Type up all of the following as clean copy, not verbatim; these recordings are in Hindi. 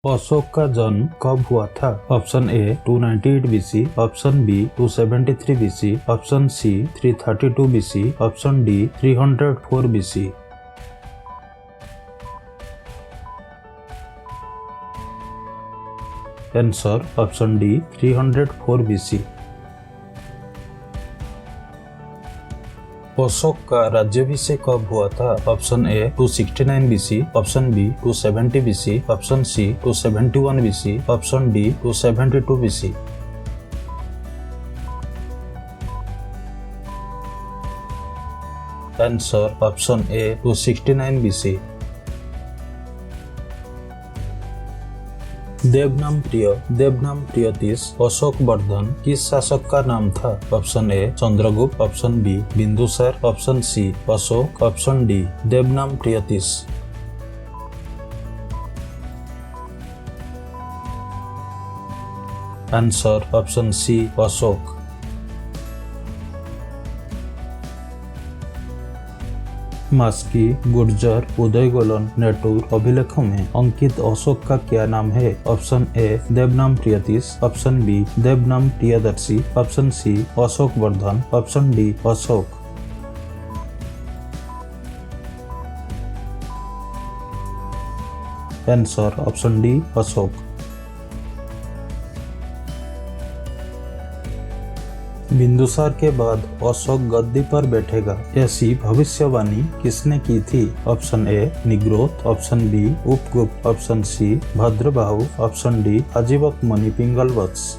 अशोक का जन्म कब हुआ था? Option A 298 BC, option B 273 BC, option C 332 BC, option D 304 BC। Answer option D 304 BC। Ashok का राज्याभिषेक कब हुआ था? Option A 269 BC, option B 270 BC, option C 271 BC, option D 272 BC। Answer option A 269 BC। Devanam Priyatish Ashok Vardhan किस शासक का नाम था? Option A Chandragupta, option B Bindusara, option C Ashok, option D Devanam Priyatish. Answer option C Ashok. Maski, Gurjara, Udegolam, Nittur अभिलेखों में अंकित अशोक का क्या नाम है? Option A Devanam Priyatish, option B Devanam Priyadarshi, option C Ashok Vardhan, option D Ashok. Answer option D Ashok. Bindusar के बाद अशोक गद्दी पर बैठेगा, ऐसी भविष्यवाणी किसने की थी? Option A Nigrodha, option B Upagupta, option C Bhadrabahu, option D Ajivak मुनि Pingalavatsa.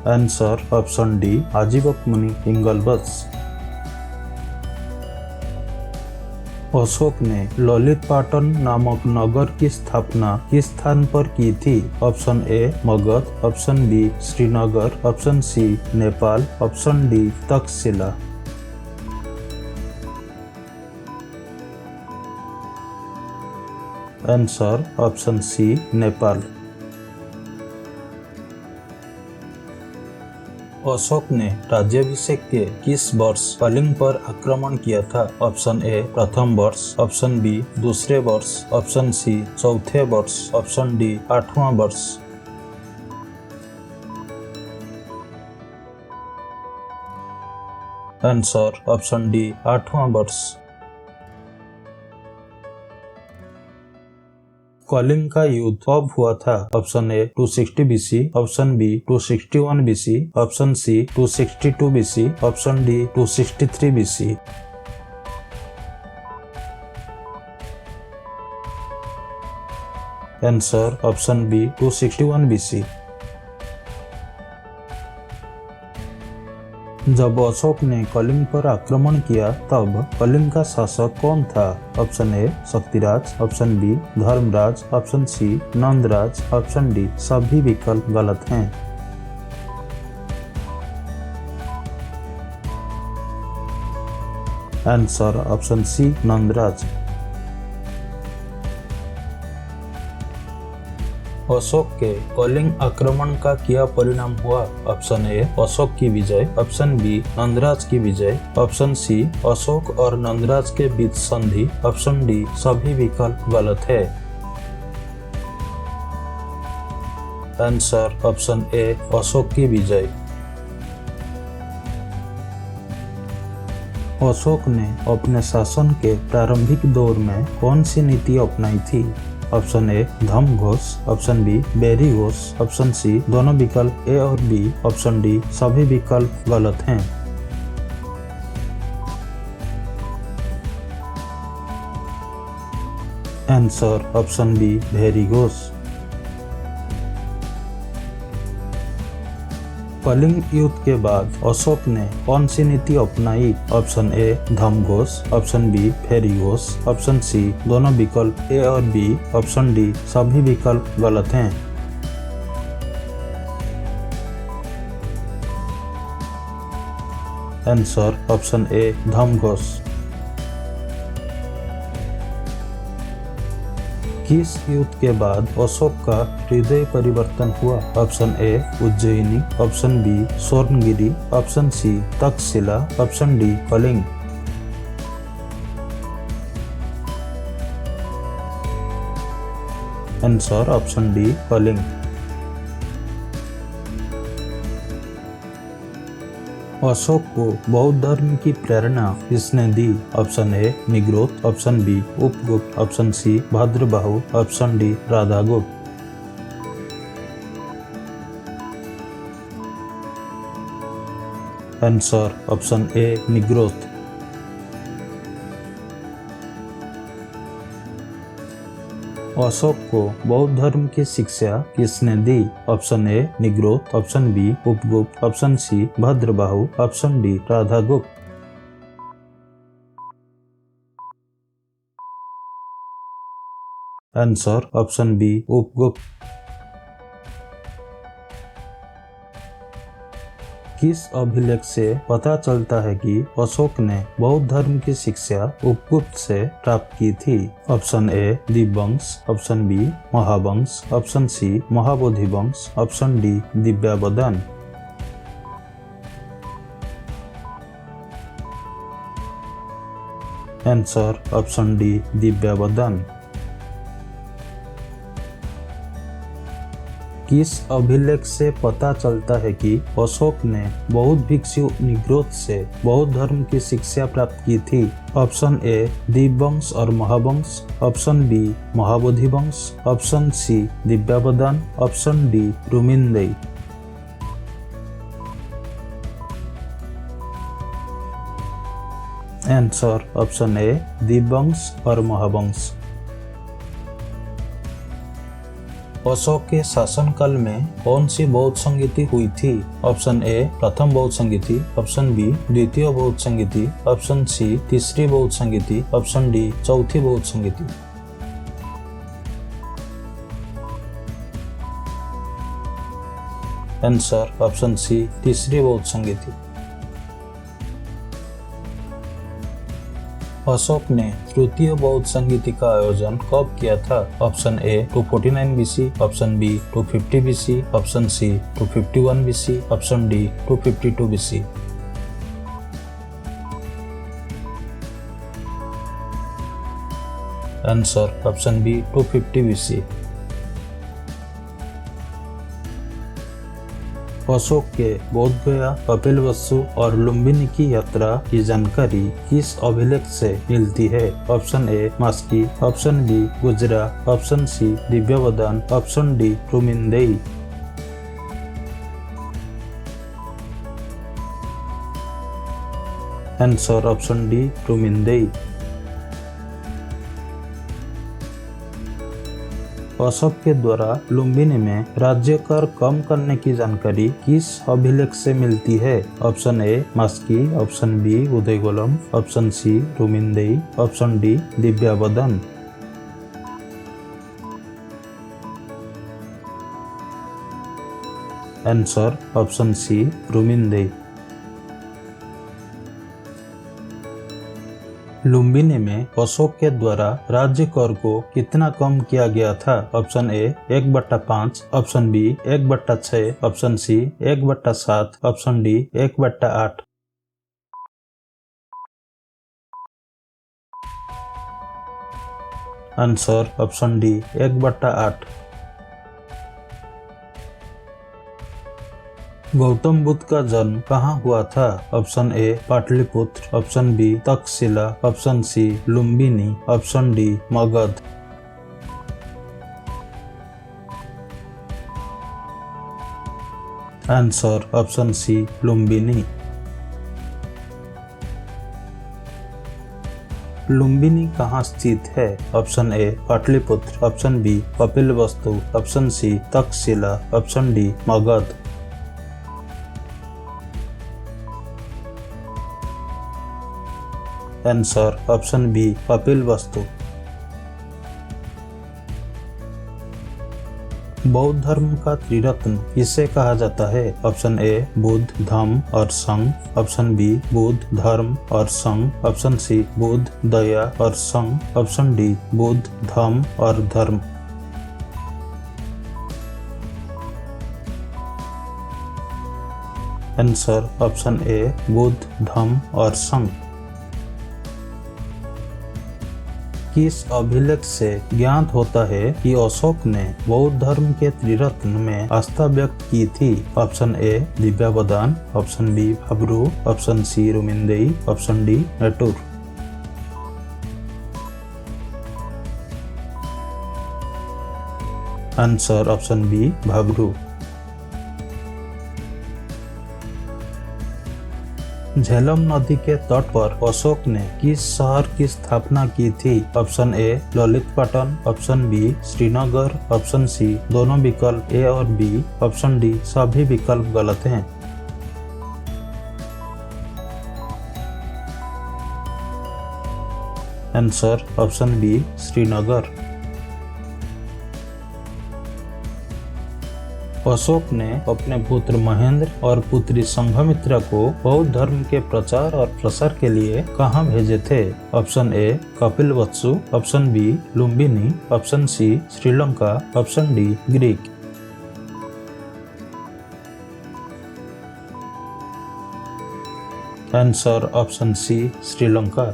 Answer option D Ajivak मुनि पिंगलवत्स। अशोक ने ललितपाटन नामक नगर की स्थापना किस स्थान पर की थी? Option A Magadh, option B Srinagar, option C Nepal, option D Takshashila. Answer option C Nepal. Ashok ने राज्याभिषेक के किस वर्ष कलिंग पर आक्रमण किया था? ऑप्शन ए प्रथम वर्ष, ऑप्शन बी दूसरे वर्ष, ऑप्शन सी चौथे वर्ष, ऑप्शन डी 8वां वर्ष। आंसर ऑप्शन डी 8वां वर्ष। कलिंग का युद्ध कब हुआ था? Option A 260 BC, option B 261 BC, option C 262 BC, option D 263 BC। Answer option B 261 BC। जब अशोक ने कलिंग पर आक्रमण किया तब कलिंग का शासक कौन था? Option A Shaktiraj, option B Dharmaraj, option C Nandaraj, option D सभी विकल्प गलत हैं। Answer option C Nandaraj. Ashok के कलिंग आक्रमण का क्या परिणाम हुआ? ऑप्शन ए अशोक की विजय, ऑप्शन बी नंदराज की विजय, ऑप्शन सी अशोक और नंदराज के बीच संधि, ऑप्शन डी सभी विकल्प गलत है। आंसर ऑप्शन ए अशोक की विजय। अशोक ने अपने शासन के प्रारंभिक दौर में कौन सी नीति अपनाई थी? Option A Dhamma ghosh, option B bheri ghosh, option C दोनों विकल्प ए और बी, ऑप्शन डी सभी विकल्प गलत हैं। Answer option B bheri ghosh. Kalinga युद्ध के बाद अशोक ने कौन सी नीति अपनाई? Option A Dhamma ghosh, option B bheri ghosh, option C दोनों विकल्प ए और बी, ऑप्शन डी सभी विकल्प गलत हैं। आंसर ऑप्शन ए धम्म घोष। किस युद्ध के बाद अशोक का हृदय परिवर्तन हुआ? Option A Ujjayini, option B Swarnagiri, option C Takshashila, option D Kalinga. Answer option D Kalinga. Ashok को बौद्ध धर्म की प्रेरणा किसने दी? Option A Nigrodha, option B Upagupta, option C Bhadrabahu, option D Radhagupta. Answer option A Nigrodha. Ashok को बौद्ध धर्म की शिक्षा किसने दी? Option A Nigrodha, option B Upagupta, option C Bhadrabahu, option D Radhagupta. Answer option B Upagupta. किस अभिलेख से पता चलता है कि अशोक ने बौद्ध धर्म की शिक्षा उपगुप्त से प्राप्त की थी? Option A Dipavamsa, option B Mahavamsa, option C Mahabodhivamsa, option D Divyavadana. Answer option D Divyavadana. किस अभिलेख से पता चलता है कि अशोक ने बौद्ध भिक्षु निग्रोध से बौद्ध धर्म की शिक्षा प्राप्त की थी? ऑप्शन ए दीपवंश और Mahavamsa, option B Mahabodhivamsa, option C Divyavadana, option D Rummindei. Answer option A Dipavamsa और महावंश। अशोक के शासनकाल में कौन सी बौद्ध संगीति हुई थी? ऑप्शन ए प्रथम बौद्ध संगीति, ऑप्शन बी द्वितीय बौद्ध संगीति, ऑप्शन सी तीसरी बौद्ध संगीति, ऑप्शन डी चौथी बौद्ध संगीति। आंसर ऑप्शन सी तीसरी बौद्ध संगीति। अशोक ने तृतीय बौद्ध संगीति का आयोजन कब किया था? Option A 249 BC, option B 250 BC, option C 251 BC, option D 252 BC. Answer option B 250 BC. Ashok के बोध गया, कपिलवस्तु और लुम्बिनी की यात्रा की जानकारी किस अभिलेख से मिलती है? Option A Maski, option B Gujarra, option C Divyavadana, option D Rummindei. Answer option D Rummindei. Ashok के द्वारा लुम्बिनी में राज्य कर कम करने की जानकारी किस अभिलेख से मिलती है? Option A Maski, option B Udegolam, option C Rummindei, option D Divyavadana. Answer option C Rummindei. Lumbini में अशोक के द्वारा राज्य कर को कितना कम किया गया था? Option A 1/5, option B 1/6, option C 1/7, option D 1/8। Answer option D 1/8। Gautam Buddha का जन्म कहाँ हुआ था? Option A Pataliputra, option B Takshashila, option C Lumbini, option D Magadh. Answer option C Lumbini. Lumbini कहाँ स्थित है? Option A Pataliputra, option B Kapilavastu, option C Takshashila, option D Magadh. Answer option B Kapilavastu. बौद्ध धर्म का त्रिरत्न किसे कहा जाता है? ऑप्शन ए बुद्ध, धम्म और संघ, ऑप्शन बी बुद्ध, धर्म और संघ, ऑप्शन सी बुद्ध, दया और संघ, ऑप्शन डी बुद्ध, धम्म और धर्म। आंसर ऑप्शन ए बुद्ध, धम्म और संघ। किस अभिलेख से ज्ञात होता है कि अशोक ने बौद्ध धर्म के त्रिरत्न में आस्था व्यक्त की थी? Option A Divyavadana, option B Bhabru, option C Rummindei, option D Nittur. Answer option B Bhabru. Jhelum नदी के तट पर अशोक ने किस शहर की स्थापना की थी? Option A Lalitpatan, option B Srinagar, option C दोनों विकल्प ए और बी, ऑप्शन डी सभी विकल्प गलत हैं। Answer option B Srinagar. Ashoka ने अपने पुत्र महेंद्र और पुत्री संघमित्रा को बौद्ध धर्म के प्रचार और प्रसार के लिए कहाँ भेजे थे? Option A Kapilvastu, option B Lumbini, option C Sri Lanka, option D Greek. Answer option C Sri Lanka.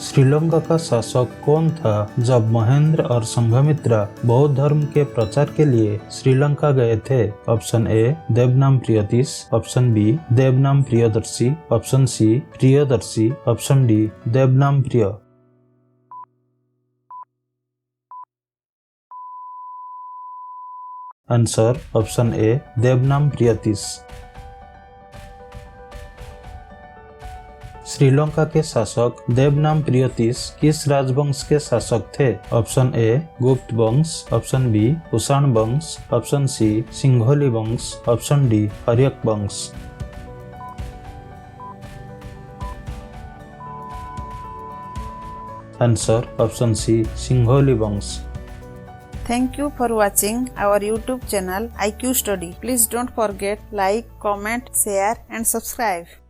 Sri Lanka का शासक कौन था जब महेंद्र और संघमित्रा बौद्ध धर्म के प्रचार के लिए श्रीलंका गए थे? Option A Devanam Priyatish, option B Devanam Priyadarshi, option C Priyadarshi, option D Devanam Priya. Answer option A Devanam Priyatish. Sri Lanka के शासक देवनाम प्रियतीश किस राजवंश के शासक थे? ऑप्शन ए गुप्त वंश, ऑप्शन बी कुषाण वंश, ऑप्शन सी सिंघोली वंश, ऑप्शन डी हर्यक वंश। आंसर ऑप्शन सी सिंघोली वंश। Thank you for watching our YouTube channel IQ Study. Please don't forget like, comment, share and subscribe.